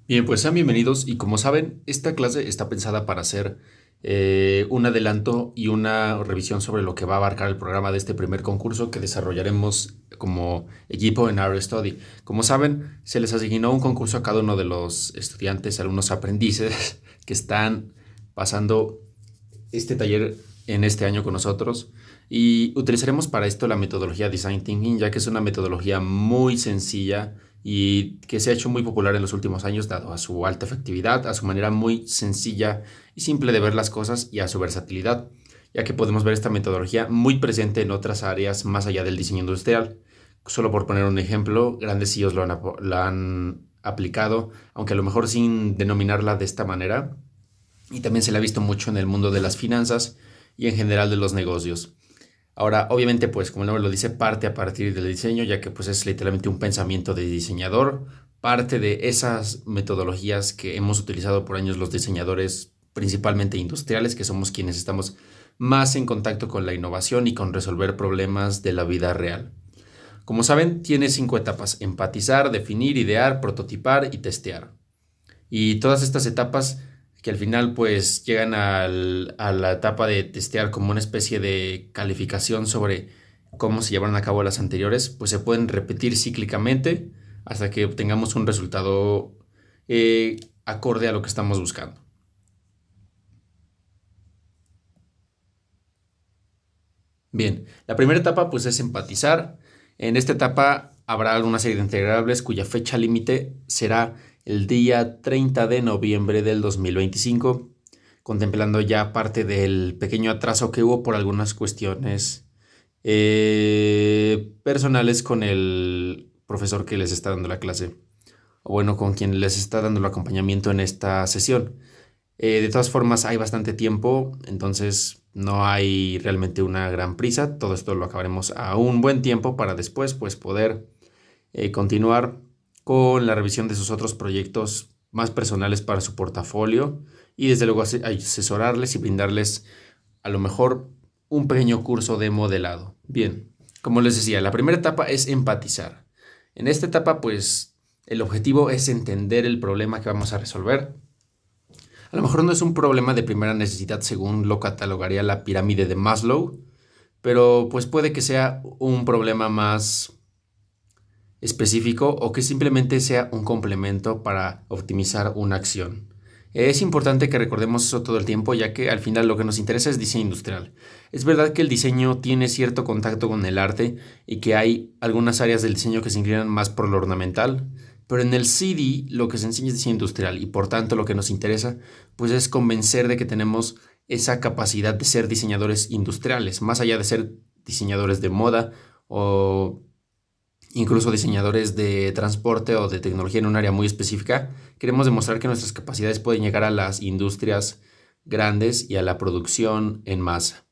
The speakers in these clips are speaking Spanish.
Bien, pues sean bienvenidos y como saben, esta clase está pensada para hacer un adelanto y una revisión sobre lo que va a abarcar el programa de este primer concurso que desarrollaremos como equipo en Our Study. Como saben, se les asignó un concurso a cada uno de los estudiantes, alumnos aprendices que están pasando este taller en este año con nosotros y utilizaremos para esto la metodología Design Thinking, ya que es una metodología muy sencilla y que se ha hecho muy popular en los últimos años dado a su alta efectividad, a su manera muy sencilla y simple de ver las cosas y a su versatilidad, ya que podemos ver esta metodología muy presente en otras áreas más allá del diseño industrial. Solo por poner un ejemplo, grandes CEOs la han aplicado, aunque a lo mejor sin denominarla de esta manera, y también se la ha visto mucho en el mundo de las finanzas y en general de los negocios. Ahora, obviamente, pues como el nombre lo dice, parte a partir del diseño, ya que pues es literalmente un pensamiento de diseñador, parte de esas metodologías que hemos utilizado por años los diseñadores, principalmente industriales, que somos quienes estamos más en contacto con la innovación y con resolver problemas de la vida real. Como saben, tiene 5 etapas: empatizar, definir, idear, prototipar y testear. Y todas estas etapas que al final pues llegan a la etapa de testear como una especie de calificación sobre cómo se llevaron a cabo las anteriores, pues se pueden repetir cíclicamente hasta que obtengamos un resultado eh, acorde a lo que estamos buscando. Bien, la primera etapa pues es empatizar. En esta etapa habrá alguna serie de integrables cuya fecha límite será el día 30 de noviembre del 2025, contemplando ya parte del pequeño atraso que hubo por algunas cuestiones personales con el profesor que les está dando la clase, o bueno, con quien les está dando el acompañamiento en esta sesión. De todas formas, hay bastante tiempo, entonces no hay realmente una gran prisa. Todo esto lo acabaremos a un buen tiempo para después pues, poder continuar con la revisión de sus otros proyectos más personales para su portafolio y desde luego asesorarles y brindarles a lo mejor un pequeño curso de modelado. Bien, como les decía, la primera etapa es empatizar. En esta etapa pues el objetivo es entender el problema que vamos a resolver. A lo mejor no es un problema de primera necesidad según lo catalogaría la pirámide de Maslow, pero pues puede que sea un problema más específico o que simplemente sea un complemento para optimizar una acción. Es importante que recordemos eso todo el tiempo, ya que al final lo que nos interesa es diseño industrial. Es verdad que el diseño tiene cierto contacto con el arte y que hay algunas áreas del diseño que se inclinan más por lo ornamental, pero en el CD lo que se enseña es diseño industrial y por tanto lo que nos interesa pues es convencer de que tenemos esa capacidad de ser diseñadores industriales, más allá de ser diseñadores de moda o incluso diseñadores de transporte o de tecnología en un área muy específica. Queremos demostrar que nuestras capacidades pueden llegar a las industrias grandes y a la producción en masa.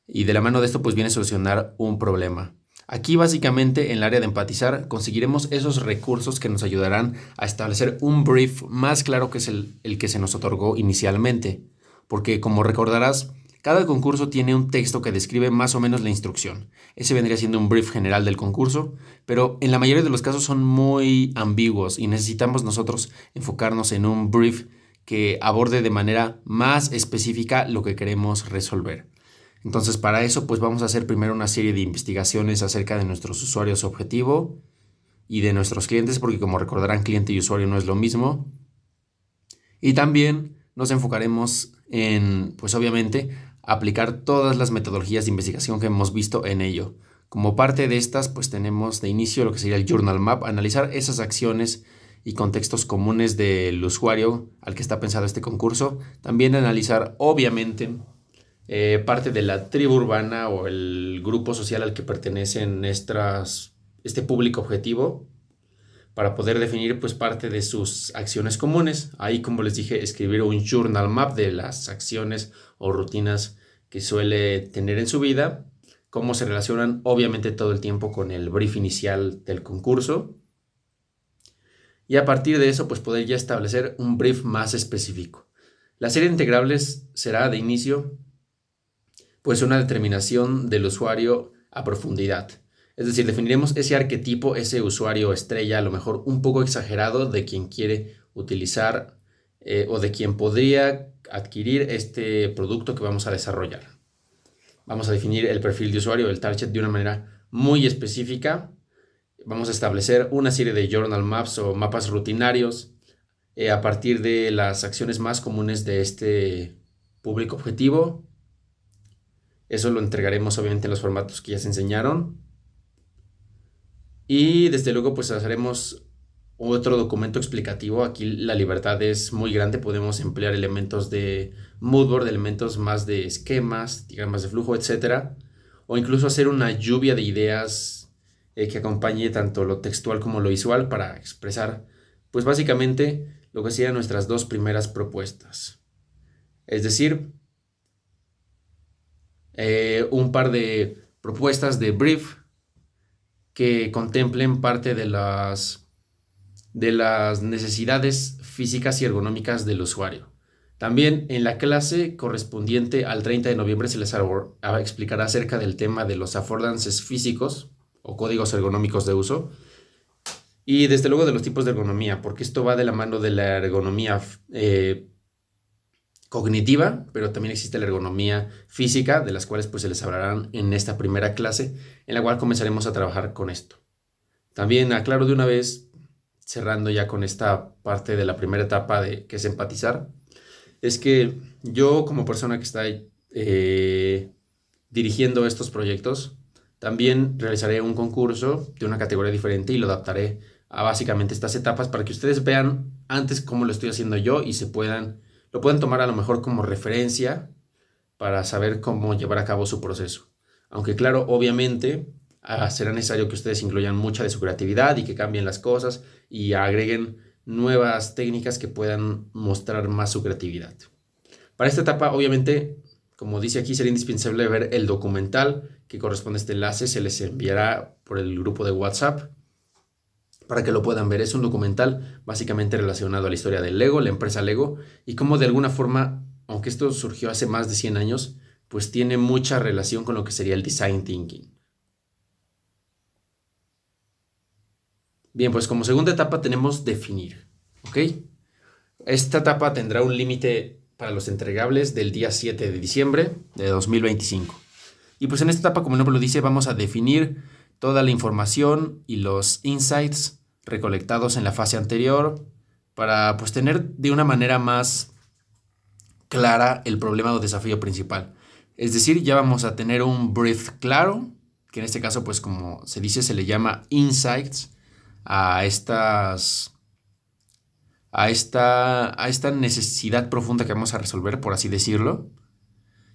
Y de la mano de esto pues viene a solucionar un problema. Aquí básicamente en el área de empatizar conseguiremos esos recursos que nos ayudarán a establecer un brief más claro que es el que se nos otorgó inicialmente. Porque como recordarás, cada concurso tiene un texto que describe más o menos la instrucción. Ese vendría siendo un brief general del concurso, pero en la mayoría de los casos son muy ambiguos y necesitamos nosotros enfocarnos en un brief que aborde de manera más específica lo que queremos resolver. Entonces, para eso, pues vamos a hacer primero una serie de investigaciones acerca de nuestros usuarios objetivo y de nuestros clientes, porque como recordarán, cliente y usuario no es lo mismo. Y también nos enfocaremos en, pues obviamente, aplicar todas las metodologías de investigación que hemos visto en ello. Como parte de estas, pues tenemos de inicio lo que sería el Journal Map, analizar esas acciones y contextos comunes del usuario al que está pensado este concurso. También analizar, obviamente, parte de la tribu urbana o el grupo social al que pertenecen este público objetivo para poder definir pues parte de sus acciones comunes. Ahí, como les dije, escribir un journal map de las acciones o rutinas que suele tener en su vida, cómo se relacionan obviamente todo el tiempo con el brief inicial del concurso y a partir de eso pues poder ya establecer un brief más específico. La serie de integrables será de inicio pues una determinación del usuario a profundidad. Es decir, definiremos ese arquetipo, ese usuario estrella, a lo mejor un poco exagerado, de quien quiere utilizar o de quien podría adquirir este producto que vamos a desarrollar. Vamos a definir el perfil de usuario, el target, de una manera muy específica. Vamos a establecer una serie de journal maps o mapas rutinarios a partir de las acciones más comunes de este público objetivo. Eso lo entregaremos obviamente en los formatos que ya se enseñaron. Y desde luego pues haremos otro documento explicativo. Aquí la libertad es muy grande. Podemos emplear elementos de moodboard, elementos más de esquemas, diagramas de flujo, etcétera. O incluso hacer una lluvia de ideas que acompañe tanto lo textual como lo visual para expresar pues básicamente lo que serían nuestras dos primeras propuestas. Es decir, un par de propuestas de brief que contemplen parte de las necesidades físicas y ergonómicas del usuario. También en la clase correspondiente al 30 de noviembre se les explicará acerca del tema de los affordances físicos o códigos ergonómicos de uso y desde luego de los tipos de ergonomía, porque esto va de la mano de la ergonomía cognitiva, pero también existe la ergonomía física, de las cuales pues se les hablarán en esta primera clase, en la cual comenzaremos a trabajar con esto. También aclaro de una vez, cerrando ya con esta parte de la primera etapa que es empatizar, es que yo como persona que está dirigiendo estos proyectos, también realizaré un concurso de una categoría diferente y lo adaptaré a básicamente estas etapas para que ustedes vean antes cómo lo estoy haciendo yo y lo puedan tomar a lo mejor como referencia para saber cómo llevar a cabo su proceso. Aunque claro, obviamente será necesario que ustedes incluyan mucha de su creatividad y que cambien las cosas y agreguen nuevas técnicas que puedan mostrar más su creatividad. Para esta etapa, obviamente, como dice aquí, será indispensable ver el documental que corresponde a este enlace. Se les enviará por el grupo de WhatsApp para que lo puedan ver. Es un documental básicamente relacionado a la historia del Lego, la empresa Lego, y cómo de alguna forma, aunque esto surgió hace más de 100 años, pues tiene mucha relación con lo que sería el design thinking. Bien, pues como segunda etapa tenemos definir, ¿ok? Esta etapa tendrá un límite para los entregables del día 7 de diciembre de 2025. Y pues en esta etapa, como el nombre lo dice, vamos a definir toda la información y los insights recolectados en la fase anterior para pues tener de una manera más clara el problema o desafío principal. Es decir, ya vamos a tener un brief claro, que en este caso pues como se dice se le llama insights a esta necesidad profunda que vamos a resolver, por así decirlo.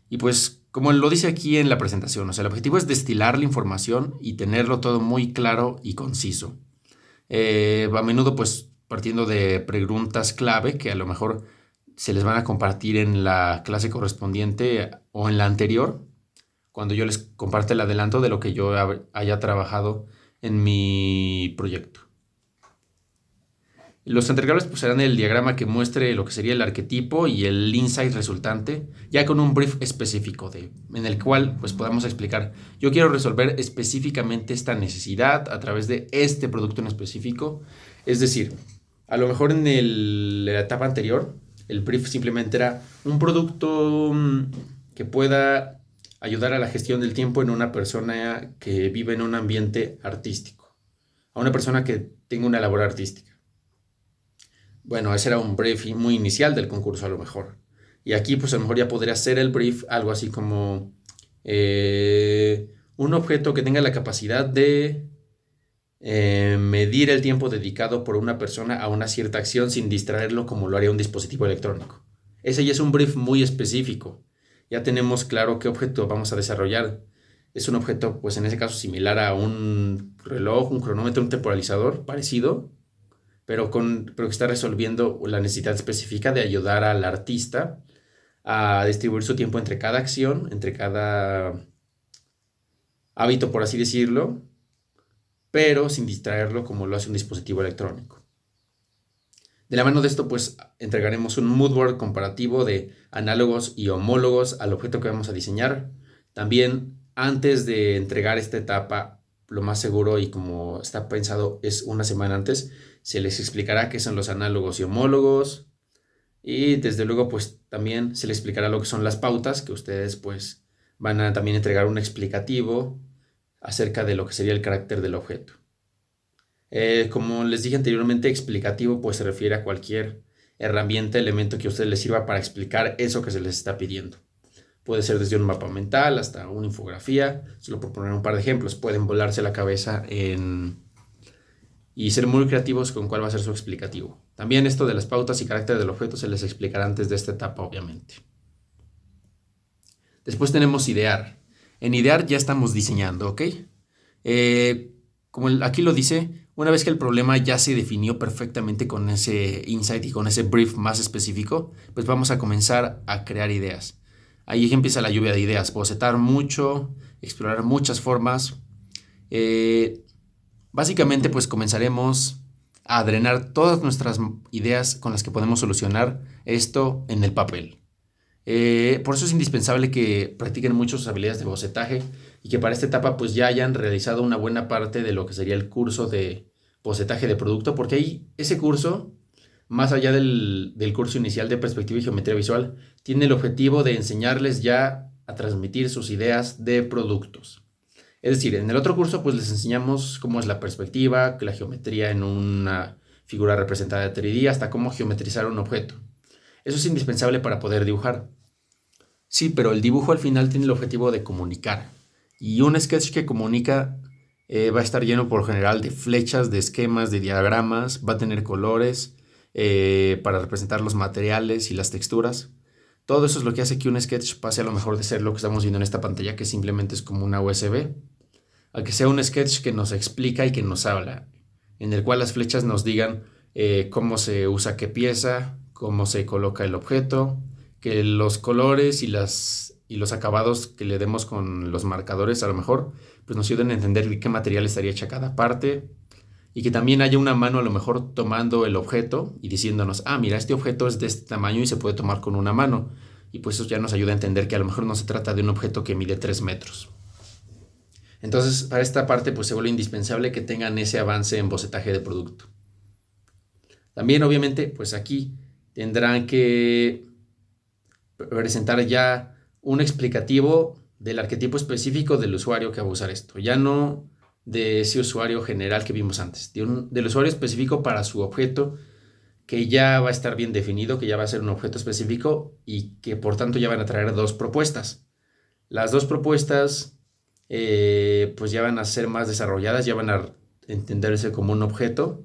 Y pues, como lo dice aquí en la presentación, o sea, el objetivo es destilar la información y tenerlo todo muy claro y conciso. A menudo, pues, partiendo de preguntas clave que a lo mejor se les van a compartir en la clase correspondiente o en la anterior, cuando yo les comparte el adelanto de lo que yo haya trabajado en mi proyecto. Los entregables pues serán el diagrama que muestre lo que sería el arquetipo y el insight resultante, ya con un brief específico en el cual pues podamos explicar, yo quiero resolver específicamente esta necesidad a través de este producto en específico. Es decir, a lo mejor en la etapa anterior, el brief simplemente era un producto que pueda ayudar a la gestión del tiempo en una persona que vive en un ambiente artístico, a una persona que tenga una labor artística. Bueno, ese era un brief muy inicial del concurso a lo mejor. Y aquí pues a lo mejor ya podría ser el brief algo así como un objeto que tenga la capacidad de medir el tiempo dedicado por una persona a una cierta acción sin distraerlo como lo haría un dispositivo electrónico. Ese ya es un brief muy específico. Ya tenemos claro qué objeto vamos a desarrollar. Es un objeto pues en ese caso similar a un reloj, un cronómetro, un temporalizador parecido, pero que está resolviendo la necesidad específica de ayudar al artista a distribuir su tiempo entre cada acción, entre cada hábito, por así decirlo, pero sin distraerlo como lo hace un dispositivo electrónico. De la mano de esto, pues entregaremos un moodboard comparativo de análogos y homólogos al objeto que vamos a diseñar. También, antes de entregar esta etapa, lo más seguro y como está pensado es una semana antes, se les explicará qué son los análogos y homólogos y desde luego pues también se les explicará lo que son las pautas, que ustedes pues van a también entregar un explicativo acerca de lo que sería el carácter del objeto. Como les dije anteriormente, explicativo pues se refiere a cualquier herramienta, elemento que a ustedes les sirva para explicar eso que se les está pidiendo. Puede ser desde un mapa mental hasta una infografía. Solo por poner un par de ejemplos, pueden volarse la cabeza y ser muy creativos con cuál va a ser su explicativo. También esto de las pautas y carácter del objeto se les explicará antes de esta etapa, obviamente. Después tenemos idear. En idear ya estamos diseñando, ¿ok? Como aquí lo dice, una vez que el problema ya se definió perfectamente con ese insight y con ese brief más específico, pues vamos a comenzar a crear ideas. Ahí empieza la lluvia de ideas, bocetar mucho, explorar muchas formas. Básicamente pues comenzaremos a drenar todas nuestras ideas con las que podemos solucionar esto en el papel. Por eso es indispensable que practiquen mucho sus habilidades de bocetaje y que para esta etapa pues ya hayan realizado una buena parte de lo que sería el curso de bocetaje de producto, porque ahí ese curso, más allá del curso inicial de perspectiva y geometría visual, tiene el objetivo de enseñarles ya a transmitir sus ideas de productos. Es decir, en el otro curso pues les enseñamos cómo es la perspectiva, la geometría en una figura representada de 3D, hasta cómo geometrizar un objeto. Eso es indispensable para poder dibujar. Sí, pero el dibujo al final tiene el objetivo de comunicar. Y un sketch que comunica va a estar lleno por lo general de flechas, de esquemas, de diagramas, va a tener colores para representar los materiales y las texturas. Todo eso es lo que hace que un sketch pase a lo mejor de ser lo que estamos viendo en esta pantalla, que simplemente es como una USB, a que sea un sketch que nos explica y que nos habla, en el cual las flechas nos digan cómo se usa qué pieza, cómo se coloca el objeto, que los colores y los acabados que le demos con los marcadores a lo mejor pues nos ayuden a entender de qué material estaría hecha cada parte y que también haya una mano a lo mejor tomando el objeto y diciéndonos, mira, este objeto es de este tamaño y se puede tomar con una mano, y pues eso ya nos ayuda a entender que a lo mejor no se trata de un objeto que mide 3 metros. Entonces para esta parte pues se vuelve indispensable que tengan ese avance en bocetaje de producto. También obviamente pues aquí tendrán que presentar ya un explicativo del arquetipo específico del usuario que va a usar esto, ya no de ese usuario general que vimos antes, del usuario específico para su objeto, que ya va a estar bien definido, que ya va a ser un objeto específico y que por tanto ya van a traer dos propuestas. Las dos propuestas pues ya van a ser más desarrolladas, ya van a entenderse como un objeto,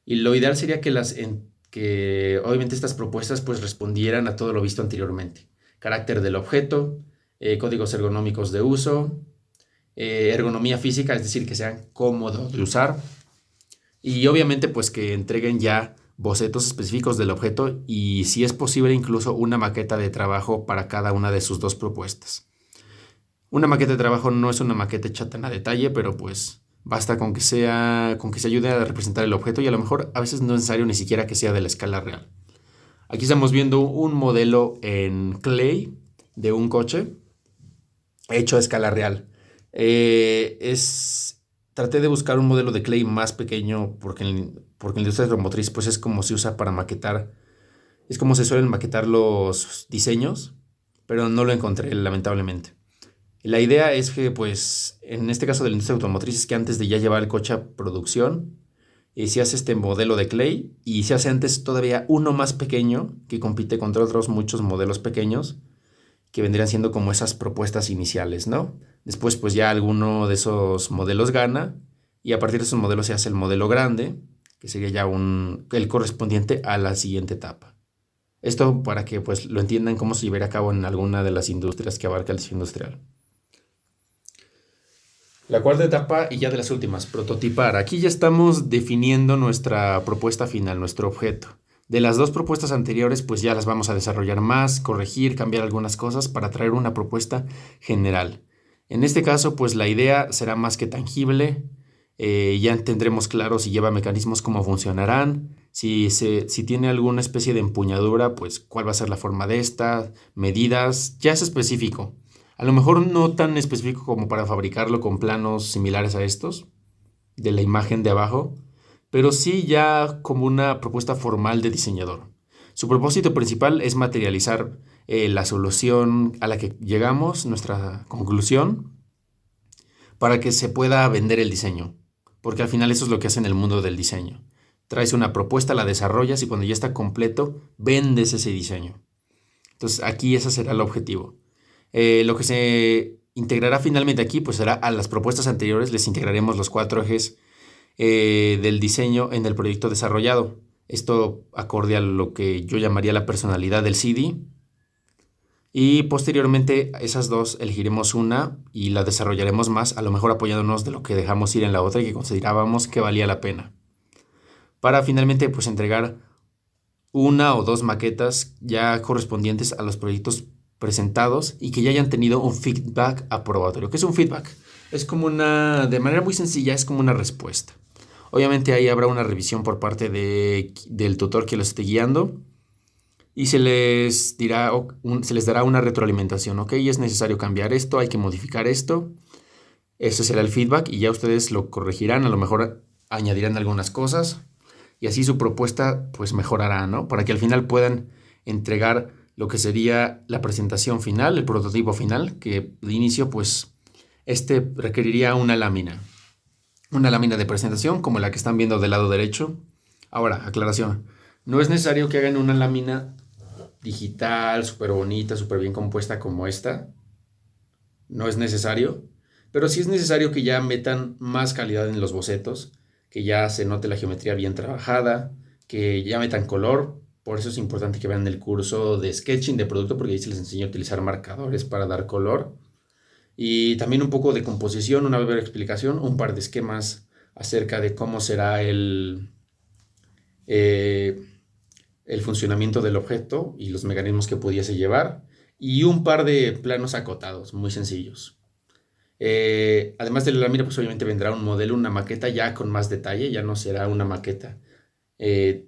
y lo ideal sería que obviamente estas propuestas pues respondieran a todo lo visto anteriormente. Carácter del objeto, códigos ergonómicos de uso, ergonomía física, es decir, que sean cómodos de usar, y obviamente pues que entreguen ya bocetos específicos del objeto y si es posible incluso una maqueta de trabajo para cada una de sus dos propuestas. Una maqueta de trabajo no es una maqueta hecha tan a detalle, pero pues basta con que se ayude a representar el objeto y a lo mejor a veces no es necesario ni siquiera que sea de la escala real. Aquí estamos viendo un modelo en clay de un coche hecho a escala real. Traté de buscar un modelo de clay más pequeño porque en la industria automotriz pues es como se usa para maquetar, es como se suelen maquetar los diseños, pero no lo encontré lamentablemente. La idea es que pues en este caso de la industria automotriz es que antes de ya llevar el coche a producción, se hace este modelo de clay y se hace antes todavía uno más pequeño que compite contra otros muchos modelos pequeños que vendrían siendo como esas propuestas iniciales, ¿no? Después pues ya alguno de esos modelos gana y a partir de esos modelos se hace el modelo grande, que sería ya el correspondiente a la siguiente etapa. Esto para que pues lo entiendan cómo se llevaría a cabo en alguna de las industrias que abarca el diseño industrial. La cuarta etapa y ya de las últimas, prototipar. Aquí ya estamos definiendo nuestra propuesta final, nuestro objeto. De las dos propuestas anteriores, pues ya las vamos a desarrollar más, corregir, cambiar algunas cosas para traer una propuesta general. En este caso, pues la idea será más que tangible. Ya tendremos claro si lleva mecanismos, cómo funcionarán, si tiene alguna especie de empuñadura, pues cuál va a ser la forma de esta, medidas, ya es específico. A lo mejor no tan específico como para fabricarlo con planos similares a estos, de la imagen de abajo, pero sí ya como una propuesta formal de diseñador. Su propósito principal es materializar la solución a la que llegamos, nuestra conclusión, para que se pueda vender el diseño. Porque al final eso es lo que hace en el mundo del diseño. Traes una propuesta, la desarrollas y cuando ya está completo, vendes ese diseño. Entonces aquí ese será el objetivo. Lo que se integrará finalmente aquí, pues será a las propuestas anteriores, les integraremos los 4 ejes del diseño en el proyecto desarrollado. Esto acorde a lo que yo llamaría la personalidad del CD. Y posteriormente esas dos elegiremos una y la desarrollaremos más, a lo mejor apoyándonos de lo que dejamos ir en la otra y que considerábamos que valía la pena. Para finalmente pues entregar una o dos maquetas ya correspondientes a los proyectos presentados y que ya hayan tenido un feedback aprobatorio. ¿Qué es un feedback? Es como de manera muy sencilla, es como una respuesta. Obviamente ahí habrá una revisión por parte del tutor que los esté guiando y se les dará una retroalimentación. Ok, es necesario cambiar esto, hay que modificar esto. Ese será el feedback y ya ustedes lo corregirán, a lo mejor añadirán algunas cosas y así su propuesta pues mejorará, ¿no? Para que al final puedan entregar lo que sería la presentación final, el prototipo final, que de inicio pues requeriría una lámina de presentación como la que están viendo del lado derecho. Ahora, aclaración, no es necesario que hagan una lámina digital, súper bonita, súper bien compuesta como esta, no es necesario, pero sí es necesario que ya metan más calidad en los bocetos, que ya se note la geometría bien trabajada, que ya metan color. Por eso es importante que vean el curso de sketching de producto, porque ahí se les enseña a utilizar marcadores para dar color. Y también un poco de composición, una breve explicación, un par de esquemas acerca de cómo será eh, el funcionamiento del objeto y los mecanismos que pudiese llevar, y un par de planos acotados, muy sencillos. Además de la lámina, pues obviamente vendrá un modelo, una maqueta ya con más detalle, ya no será una maqueta eh,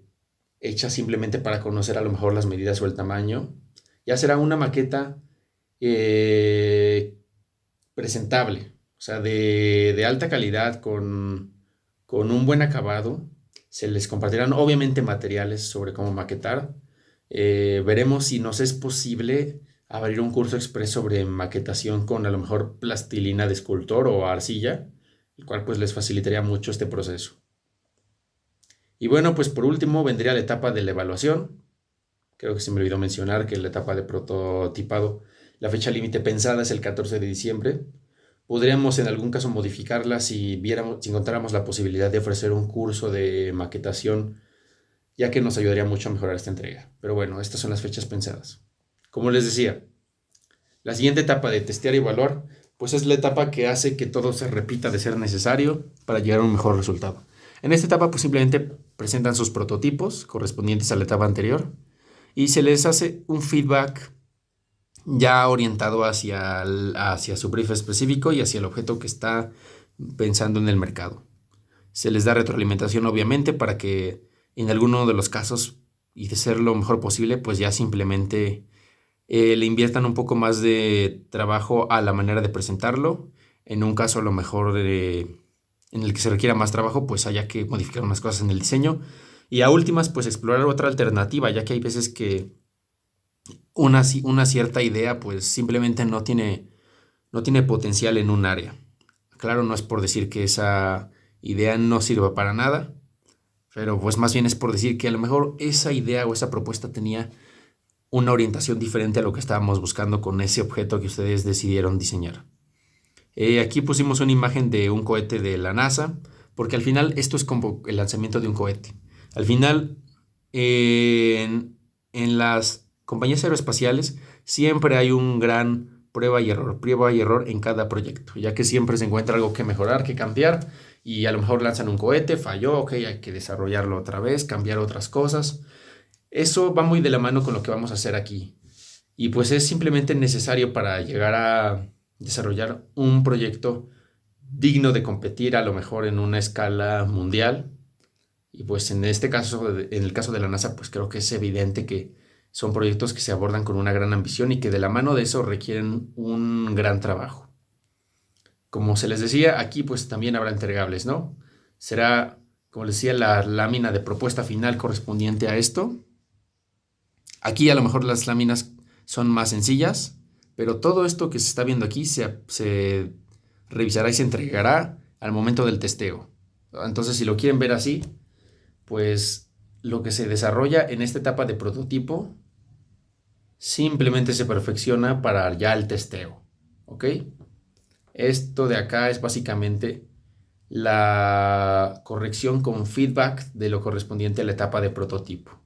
hecha simplemente para conocer a lo mejor las medidas o el tamaño, ya será una maqueta eh, presentable, o sea, de alta calidad, con un buen acabado. Se les compartirán obviamente materiales sobre cómo maquetar. Veremos si nos es posible abrir un curso express sobre maquetación con a lo mejor plastilina de escultor o arcilla, el cual pues les facilitaría mucho este proceso. Y bueno, pues por último vendría la etapa de la evaluación. Creo que se me olvidó mencionar que la etapa de prototipado, la fecha límite pensada es el 14 de diciembre. Podríamos en algún caso modificarla si encontráramos la posibilidad de ofrecer un curso de maquetación, ya que nos ayudaría mucho a mejorar esta entrega. Pero bueno, estas son las fechas pensadas. Como les decía, la siguiente etapa de testear y evaluar, pues es la etapa que hace que todo se repita de ser necesario para llegar a un mejor resultado. En esta etapa, pues simplemente presentan sus prototipos correspondientes a la etapa anterior y se les hace un feedback ya orientado hacia su brief específico y hacia el objeto que está pensando en el mercado. Se les da retroalimentación, obviamente, para que en alguno de los casos, y de ser lo mejor posible, pues ya simplemente le inviertan un poco más de trabajo a la manera de presentarlo. En un caso, a lo mejor en el que se requiera más trabajo, pues haya que modificar unas cosas en el diseño. Y a últimas, pues explorar otra alternativa, ya que hay veces que una cierta idea, pues simplemente no tiene potencial en un área. Claro, no es por decir que esa idea no sirva para nada, pero pues más bien es por decir que a lo mejor esa idea o esa propuesta tenía una orientación diferente a lo que estábamos buscando con ese objeto que ustedes decidieron diseñar. Aquí pusimos una imagen de un cohete de la NASA, porque al final esto es como el lanzamiento de un cohete. Al final, en las compañías aeroespaciales siempre hay un gran prueba y error en cada proyecto, ya que siempre se encuentra algo que mejorar, que cambiar, y a lo mejor lanzan un cohete, falló, ok, hay que desarrollarlo otra vez, cambiar otras cosas. Eso va muy de la mano con lo que vamos a hacer aquí. Y pues es simplemente necesario para llegar a desarrollar un proyecto digno de competir a lo mejor en una escala mundial. Y pues en este caso, en el caso de la NASA, pues creo que es evidente que Son proyectos que se abordan con una gran ambición y que de la mano de eso requieren un gran trabajo. Como se les decía, aquí pues también habrá entregables, ¿no? Será, como les decía, la lámina de propuesta final correspondiente a esto. Aquí a lo mejor las láminas son más sencillas, pero todo esto que se está viendo aquí se revisará y se entregará al momento del testeo. Entonces, si lo quieren ver así, pues lo que se desarrolla en esta etapa de prototipo simplemente se perfecciona para ya el testeo, ¿ok? Esto de acá es básicamente la corrección con feedback de lo correspondiente a la etapa de prototipo.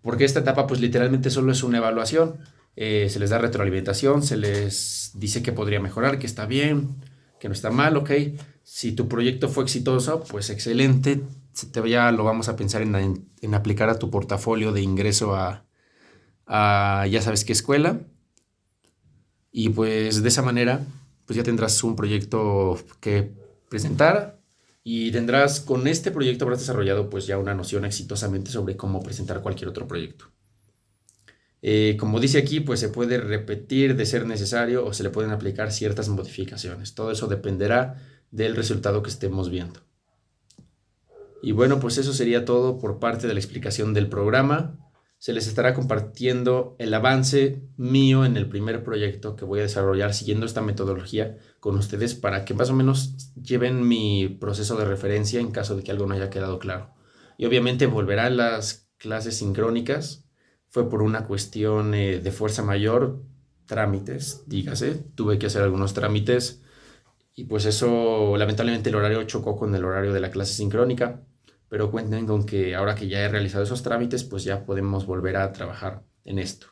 Porque esta etapa pues literalmente solo es una evaluación. Se les da retroalimentación, se les dice que podría mejorar, que está bien, que no está mal, ok. Si tu proyecto fue exitoso, pues excelente. Ya lo vamos a pensar en aplicar a tu portafolio de ingreso a ya sabes qué escuela. Y pues de esa manera, pues ya tendrás un proyecto que presentar y tendrás, con este proyecto habrás desarrollado pues ya una noción exitosamente sobre cómo presentar cualquier otro proyecto. Como dice aquí, pues se puede repetir de ser necesario o se le pueden aplicar ciertas modificaciones. Todo eso dependerá del resultado que estemos viendo. Y bueno, pues eso sería todo por parte de la explicación del programa. Se les estará compartiendo el avance mío en el primer proyecto que voy a desarrollar siguiendo esta metodología con ustedes para que más o menos lleven mi proceso de referencia en caso de que algo no haya quedado claro. Y obviamente volverán las clases sincrónicas. Fue por una cuestión de fuerza mayor, trámites, dígase. Tuve que hacer algunos trámites y pues eso, lamentablemente el horario chocó con el horario de la clase sincrónica, pero cuenten con que ahora que ya he realizado esos trámites, pues ya podemos volver a trabajar en esto.